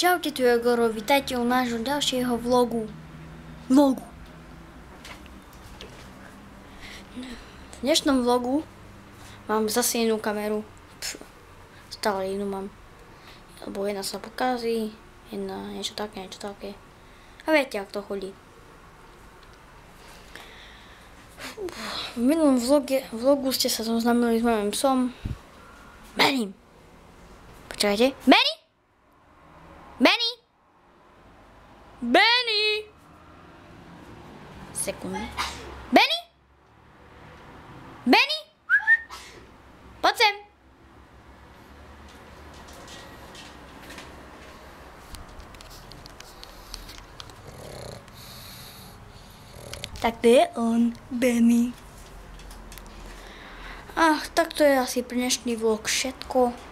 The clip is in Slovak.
Čaute, tu je Goro, vítajte u nášho ďalšieho vlogu. V dnešnom vlogu mám zase inú kameru. Stále inú mám. Lebo jedna sa pokazí, jedna niečo také. A viete, ak to chodí. V minulom vlogu ste sa zoznámili s mojím psom Benim. Počúvajte. Benny! Sekundu. Benny? Poď sem. Tak to je on, Benny. Tak to je asi pre dnešný vlog všetko.